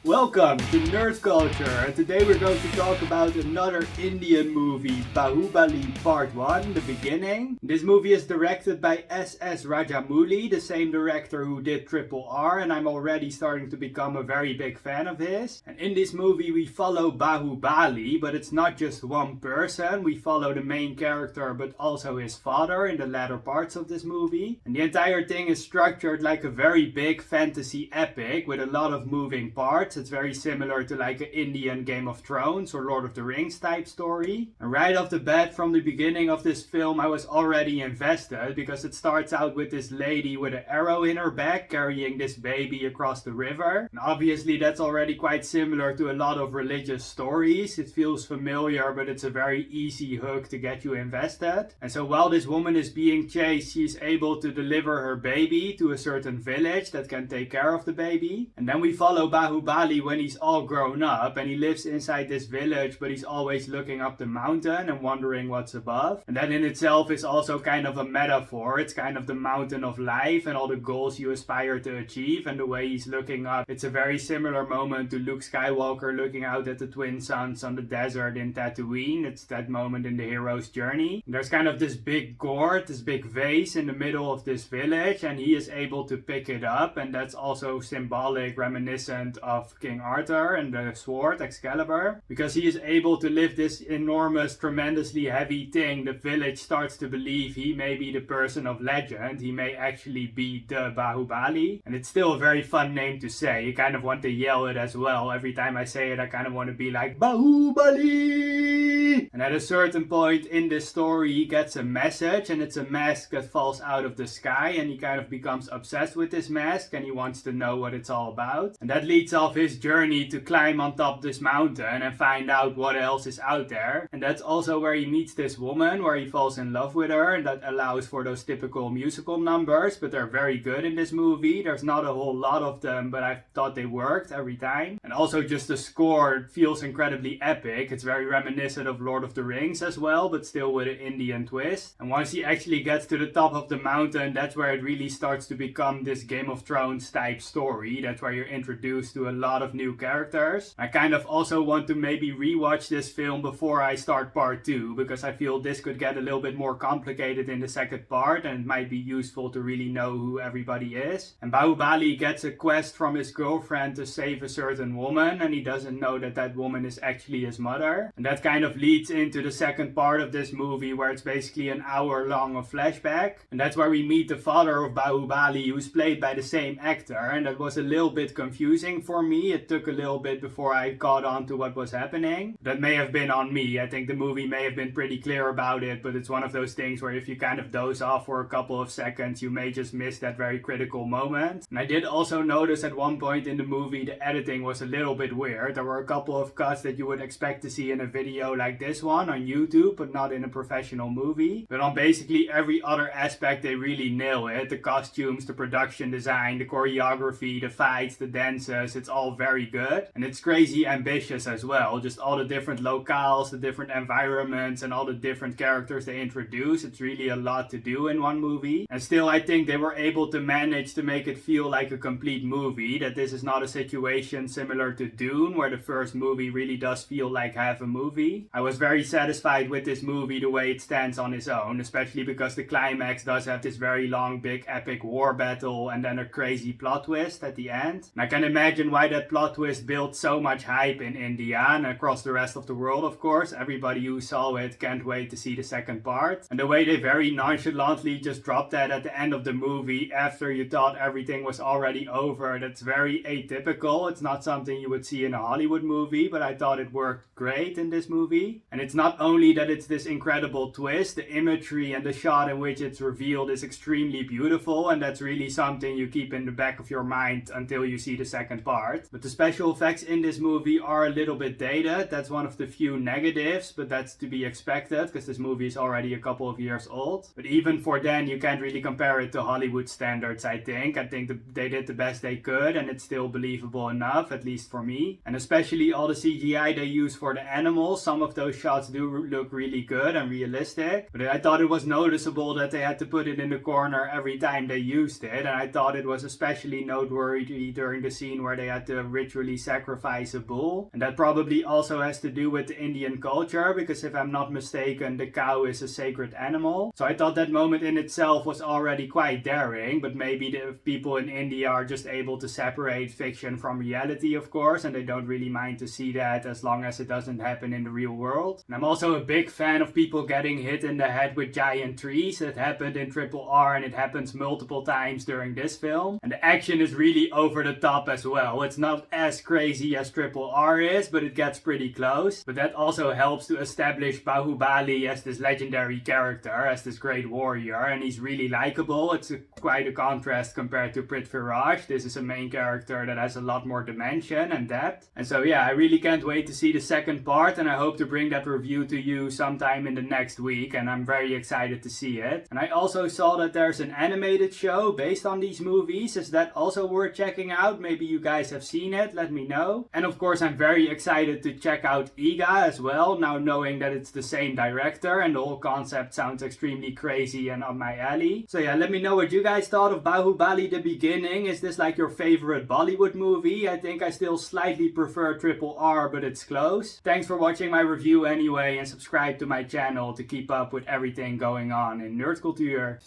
Welcome to Nerdcultuur, and today we're going to talk about another Indian movie, Baahubali Part 1, The Beginning. This movie is directed by S.S. Rajamouli, the same director who did RRR, and I'm already starting to become a very big fan of his. And in this movie we follow Baahubali, but it's not just one person. We follow the main character, but also his father in the latter parts of this movie. And the entire thing is structured like a very big fantasy epic with a lot of moving parts. It's very similar to like an Indian Game of Thrones or Lord of the Rings type story. And right off the bat, from the beginning of this film, I was already invested because it starts out with this lady with an arrow in her back carrying this baby across the river. And obviously that's already quite similar to a lot of religious stories. It feels familiar, but it's a very easy hook to get you invested. And so while this woman is being chased, she's able to deliver her baby to a certain village that can take care of the baby. And then we follow Baahubali when he's all grown up and he lives inside this village, but he's always looking up the mountain and wondering what's above. And that in itself is also kind of a metaphor. It's kind of the mountain of life and all the goals you aspire to achieve, and the way he's looking up. It's a very similar moment to Luke Skywalker looking out at the twin suns on the desert in Tatooine. It's that moment in the hero's journey. And there's kind of this big gourd, this big vase in the middle of this village, and he is able to pick it up, and that's also symbolic, reminiscent of King Arthur and the sword Excalibur. Because he is able to lift this enormous, tremendously heavy thing, the village starts to believe he may be the person of legend. He may actually be the Baahubali. And it's still a very fun name to say. You kind of want to yell it as well. Every time I say it, I kind of want to be like, Baahubali! And at a certain point in this story, he gets a message, and it's a mask that falls out of the sky, and he kind of becomes obsessed with this mask, and he wants to know what it's all about. And that leads off his journey to climb on top of this mountain and find out what else is out there. And that's also where he meets this woman, where he falls in love with her, and that allows for those typical musical numbers, but they're very good in this movie. There's not a whole lot of them, but I thought they worked every time. And also just the score feels incredibly epic. It's very reminiscent of Lord of the Rings as well, but still with an Indian twist. And once he actually gets to the top of the mountain, that's where it really starts to become this Game of Thrones type story. That's where you're introduced to a lot of new characters. I kind of also want to maybe rewatch this film before I start part 2, because I feel this could get a little bit more complicated in the second part, and it might be useful to really know who everybody is. And Baahubali gets a quest from his girlfriend to save a certain woman, and he doesn't know that that woman is actually his mother. And that kind of leads into the second part of this movie, where it's basically an hour long of flashback. And that's where we meet the father of Baahubali, who's played by the same actor, and that was a little bit confusing for me. It took a little bit before I caught on to what was happening. That may have been on me. I think the movie may have been pretty clear about it, but it's one of those things where if you kind of doze off for a couple of seconds, you may just miss that very critical moment. And I did also notice at one point in the movie the editing was a little bit weird. There were a couple of cuts that you would expect to see in a video like this one on YouTube, but not in a professional movie. But on basically every other aspect they really nail it. The costumes, the production design, the choreography, the fights, the dances, it's all very good. And it's crazy ambitious as well. Just all the different locales, the different environments, and all the different characters they introduce. It's really a lot to do in one movie. And still I think they were able to manage to make it feel like a complete movie. That this is not a situation similar to Dune, where the first movie really does feel like half a movie. I was very satisfied with this movie the way it stands on its own, especially because the climax does have this very long, big, epic war battle and then a crazy plot twist at the end. And I can imagine why that plot twist built so much hype in India and across the rest of the world, of course. Everybody who saw it can't wait to see the second part. And the way they very nonchalantly just dropped that at the end of the movie after you thought everything was already over, that's very atypical. It's not something you would see in a Hollywood movie, but I thought it worked great in this movie. And it's not only that it's this incredible twist, the imagery and the shot in which it's revealed is extremely beautiful, and that's really something you keep in the back of your mind until you see the second part. But the special effects in this movie are a little bit dated. That's one of the few negatives, but that's to be expected because this movie is already a couple of years old. But even for then, you can't really compare it to Hollywood standards, I think. I think they did the best they could, and it's still believable enough, at least for me. And especially all the CGI they use for the animals, some of those shots do look really good and realistic. But I thought it was noticeable that they had to put it in the corner every time they used it, and I thought it was especially noteworthy during the scene where they had to to ritually sacrifice a bull. And that probably also has to do with the Indian culture, because if I'm not mistaken, the cow is a sacred animal. So I thought that moment in itself was already quite daring, but maybe the people in India are just able to separate fiction from reality, of course, and they don't really mind to see that as long as it doesn't happen in the real world. And I'm also a big fan of people getting hit in the head with giant trees. It happened in RRR and it happens multiple times during this film. And the action is really over the top as well. It's not as crazy as RRR is, but it gets pretty close. But that also helps to establish Baahubali as this legendary character, as this great warrior, and he's really likable. It's quite a contrast compared to Prithviraj. This is a main character that has a lot more dimension and depth. And so yeah, I really can't wait to see the second part, and I hope to bring that review to you sometime in the next week, and I'm very excited to see it. And I also saw that there's an animated show based on these movies. Is that also worth checking out? Maybe you guys have seen it, let me know. And of course I'm very excited to check out Iga as well, now knowing that it's the same director and the whole concept sounds extremely crazy and up my alley. So yeah, let me know what you guys thought of Baahubali the beginning. Is this like your favorite Bollywood movie? I think I still slightly prefer RRR, but it's close. Thanks for watching my review anyway, and subscribe to my channel to keep up with everything going on in Nerdcultuur.